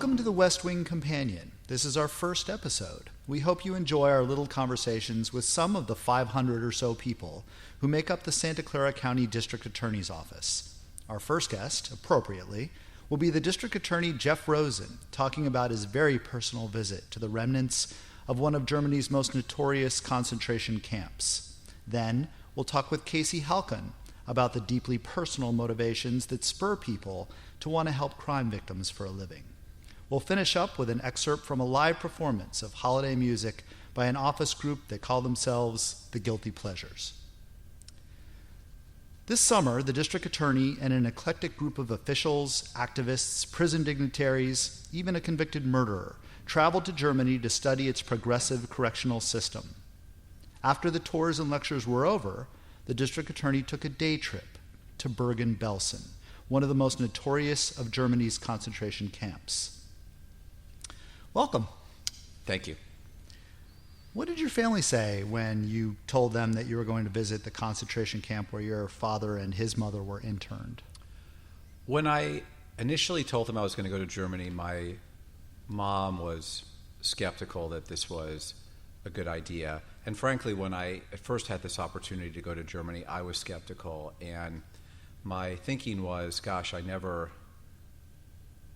Welcome to the West Wing Companion. This is our first episode. We hope you enjoy our little conversations with some of the 500 or so people who make up the Santa Clara County District Attorney's Office. Our first guest, appropriately, will be the District Attorney Jeff Rosen, talking about his very personal visit to the remnants of one of Germany's most notorious concentration camps. Then, we'll talk with Casey Halkan about the deeply personal motivations that spur people to want to help crime victims for a living. We'll finish up with an excerpt from a live performance of holiday music by an office group that call themselves the Guilty Pleasures. This summer, the district attorney and an eclectic group of officials, activists, prison dignitaries, even a convicted murderer, traveled to Germany to study its progressive correctional system. After the tours and lectures were over, the district attorney took a day trip to Bergen-Belsen, one of the most notorious of Germany's concentration camps. Welcome. Thank you. What did your family say when you told them that you were going to visit the concentration camp where your father and his mother were interned? When I initially told them I was going to go to Germany, my mom was skeptical that this was a good idea. And frankly, when I at first had this opportunity to go to Germany, I was skeptical. And my thinking was, gosh, I never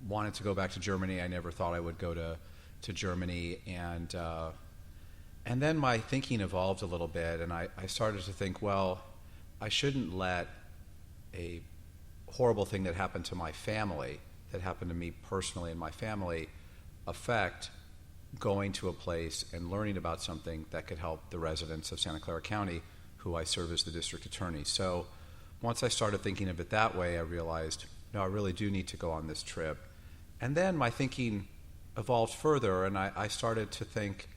wanted to go back to Germany. I never thought I would go to Germany. And then my thinking evolved a little bit, and I started to think, well, I shouldn't let a horrible thing that happened to my family, that happened to me personally and my family, affect going to a place and learning about something that could help the residents of Santa Clara County, who I serve as the district attorney. So once I started thinking of it that way, I realized, no, I really do need to go on this trip. And then my thinking evolved further, and I started to think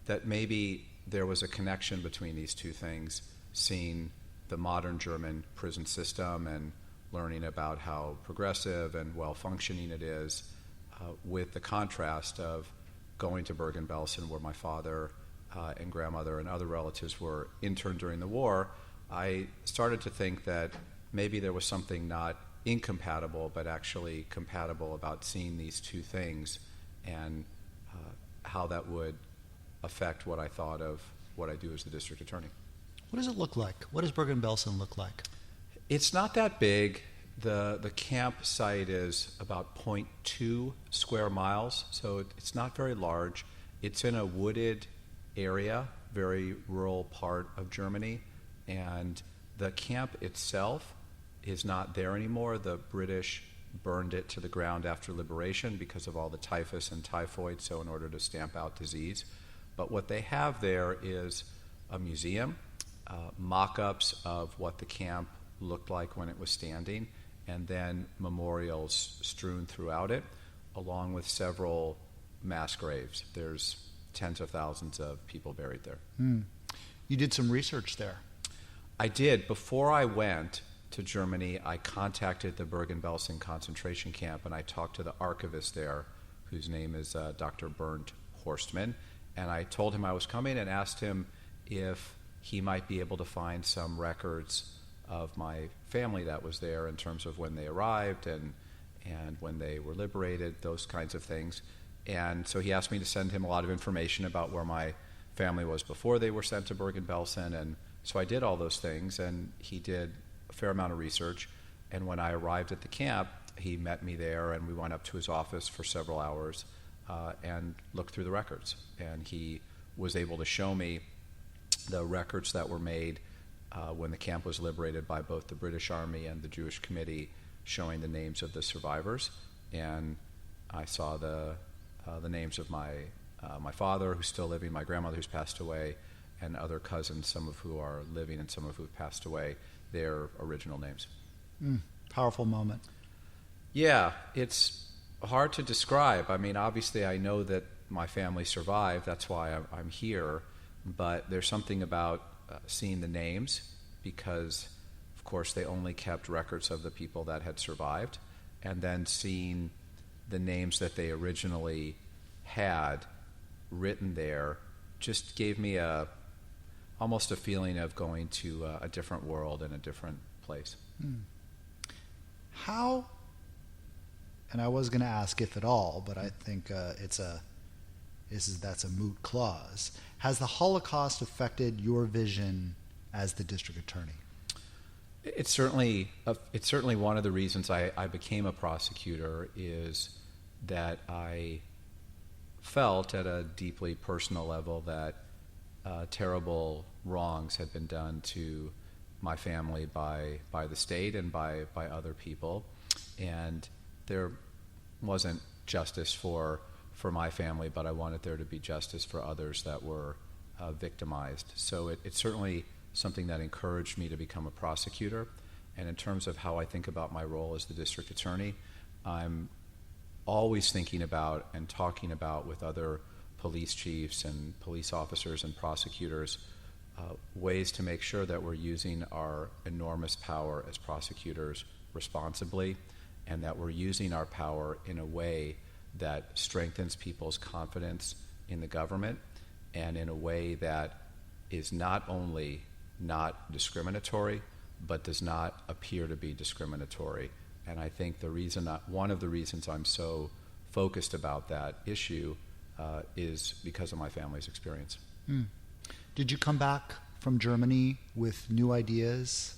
that maybe there was a connection between these two things, seeing the modern German prison system and learning about how progressive and well-functioning it is, with the contrast of going to Bergen-Belsen, where my father and grandmother and other relatives were interned during the war. I started to think that maybe there was something not incompatible, but actually compatible about seeing these two things and how that would affect what I thought of what I do as the district attorney. What does it look like? What does Bergen-Belsen look like? It's not that big. The campsite is about 0.2 square miles, so it's not very large. It's in a wooded area, very rural part of Germany, and the camp itself is not there anymore. The British burned it to the ground after liberation because of all the typhus and typhoid, so in order to stamp out disease. But what they have there is a museum, mock-ups of what the camp looked like when it was standing, and then memorials strewn throughout it, along with several mass graves. There's tens of thousands of people buried there. You did some research there. I did. Before I went to Germany, I contacted the Bergen-Belsen concentration camp, and I talked to the archivist there, whose name is Dr. Bernd Horstmann, and I told him I was coming and asked him if he might be able to find some records of my family that was there in terms of when they arrived and when they were liberated, those kinds of things. And so he asked me to send him a lot of information about where my family was before they were sent to Bergen-Belsen, and so I did all those things, and he did a fair amount of research. And when I arrived at the camp, he met me there, and we went up to his office for several hours and looked through the records. And he was able to show me the records that were made when the camp was liberated by both the British Army and the Jewish Committee, showing the names of the survivors. And I saw the names of my father, who's still living, my grandmother, who's passed away, and other cousins, some of who are living and some of who have passed away, their original names. Powerful moment. Yeah, it's hard to describe. I mean, obviously I know that my family survived, that's why I'm here, but there's something about seeing the names, because of course they only kept records of the people that had survived, and then seeing the names that they originally had written there just gave me almost a feeling of going to a different world and a different place. How and I was going to ask if at all, but I think that's a moot clause. Has the Holocaust affected your vision as the district attorney? It's certainly one of the reasons I became a prosecutor, is that I felt at a deeply personal level that terrible wrongs had been done to my family by the state and by other people, and there wasn't justice for my family, but I wanted there to be justice for others that were victimized. So it's certainly something that encouraged me to become a prosecutor. And in terms of how I think about my role as the district attorney, I'm always thinking about and talking about with other police chiefs and police officers and prosecutors ways to make sure that we're using our enormous power as prosecutors responsibly, and that we're using our power in a way that strengthens people's confidence in the government, and in a way that is not only not discriminatory, but does not appear to be discriminatory. And I think one of the reasons I'm so focused about that issue is because of my family's experience. Did you come back from Germany with new ideas?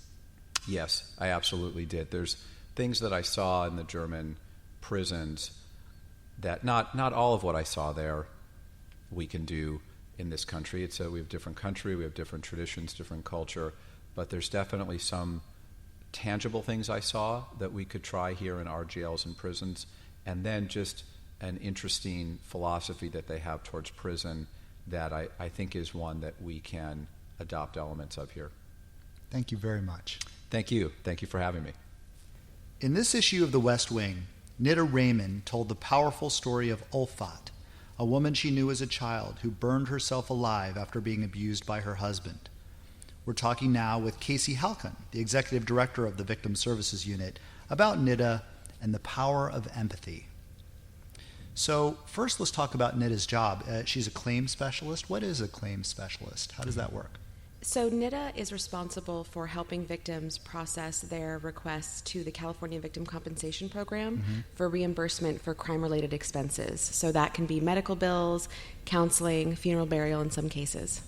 Yes, I absolutely did. There's things that I saw in the German prisons that not all of what I saw there we can do in this country. We have a different country, we have different traditions, different culture, but there's definitely some tangible things I saw that we could try here in our jails and prisons, and then just an interesting philosophy that they have towards prison that I think is one that we can adopt elements of here. Thank you very much. Thank you. Thank you for having me. In this issue of The West Wing, Nida Raymond told the powerful story of Ulfat, a woman she knew as a child who burned herself alive after being abused by her husband. We're talking now with Casey Halcon, the executive director of the Victim Services Unit, about Nida and the power of empathy. So first, let's talk about Nida's job. She's a claims specialist. What is a claims specialist? How does that work? So NIDA is responsible for helping victims process their requests to the California Victim Compensation Program for reimbursement for crime-related expenses. So that can be medical bills, counseling, funeral, burial in some cases.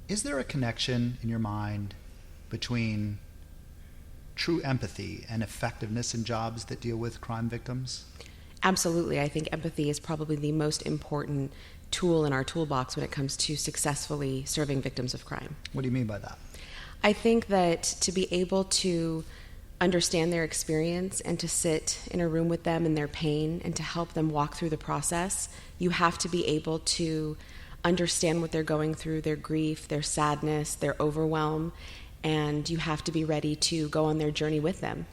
Is there a connection in your mind between true empathy and effectiveness in jobs that deal with crime victims? Absolutely. I think empathy is probably the most important tool in our toolbox when it comes to successfully serving victims of crime. What do you mean by that? I think that to be able to understand their experience and to sit in a room with them in their pain and to help them walk through the process, you have to be able to understand what they're going through, their grief, their sadness, their overwhelm, and you have to be ready to go on their journey with them.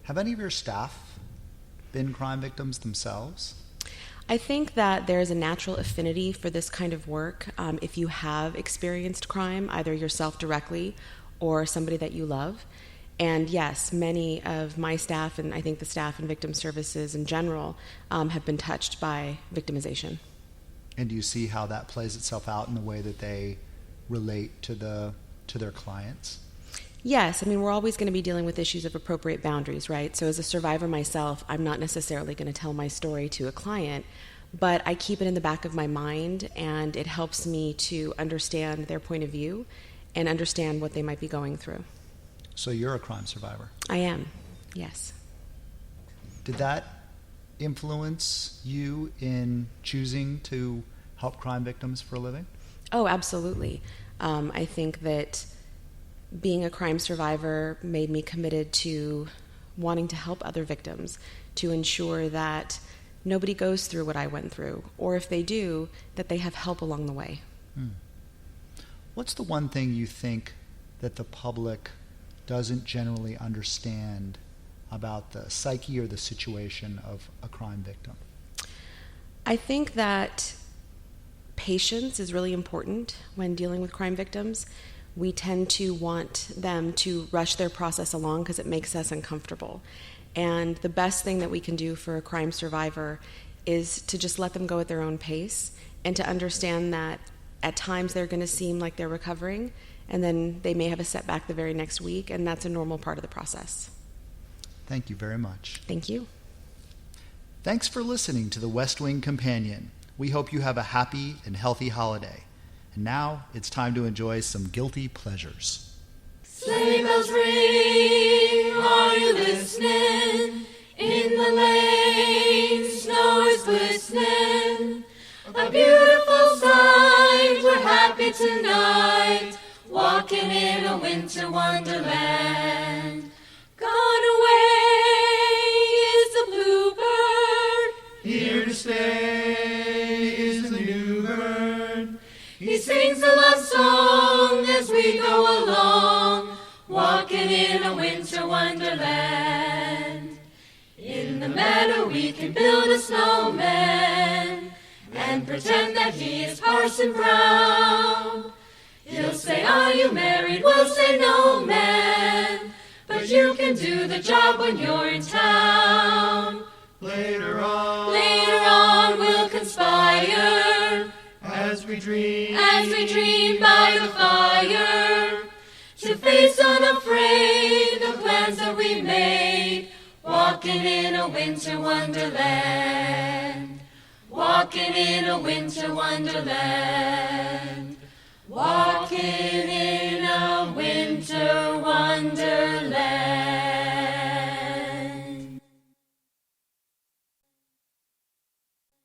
Have any of your staff been crime victims themselves? I think that there is a natural affinity for this kind of work if you have experienced crime, either yourself directly or somebody that you love. And yes, many of my staff, and I think the staff in victim services in general, have been touched by victimization. And do you see how that plays itself out in the way that they relate to their clients? Yes, I mean, we're always going to be dealing with issues of appropriate boundaries, right? So as a survivor myself, I'm not necessarily going to tell my story to a client, but I keep it in the back of my mind, and it helps me to understand their point of view and understand what they might be going through. So you're a crime survivor? I am, yes. Did that influence you in choosing to help crime victims for a living? Oh, absolutely. I think that being a crime survivor made me committed to wanting to help other victims, to ensure that nobody goes through what I went through, or if they do, that they have help along the way. What's the one thing you think that the public doesn't generally understand about the psyche or the situation of a crime victim? I think that patience is really important when dealing with crime victims. We tend to want them to rush their process along because it makes us uncomfortable. And the best thing that we can do for a crime survivor is to just let them go at their own pace and to understand that at times they're going to seem like they're recovering, and then they may have a setback the very next week, and that's a normal part of the process. Thank you very much. Thank you. Thanks for listening to the West Wing Companion. We hope you have a happy and healthy holiday. And now it's time to enjoy some guilty pleasures. Sleigh bells ring, are you listening? In the lane, snow is glistening. A beautiful sight, we're happy tonight, walking in a winter wonderland. Gone away is the bluebird, Here to stay is the new bird. he sings a love song as we go along, walking in a winter wonderland. In the meadow we can build a snowman and pretend that he is Parson Brown. He'll say, are you married? We'll say, no, man, but you can do the job when you're in town. Later on, We'll conspire as we dream by the fire, to face unafraid the plans that we made, walking in a winter wonderland, walking in a winter wonderland, walking in a winter wonderland.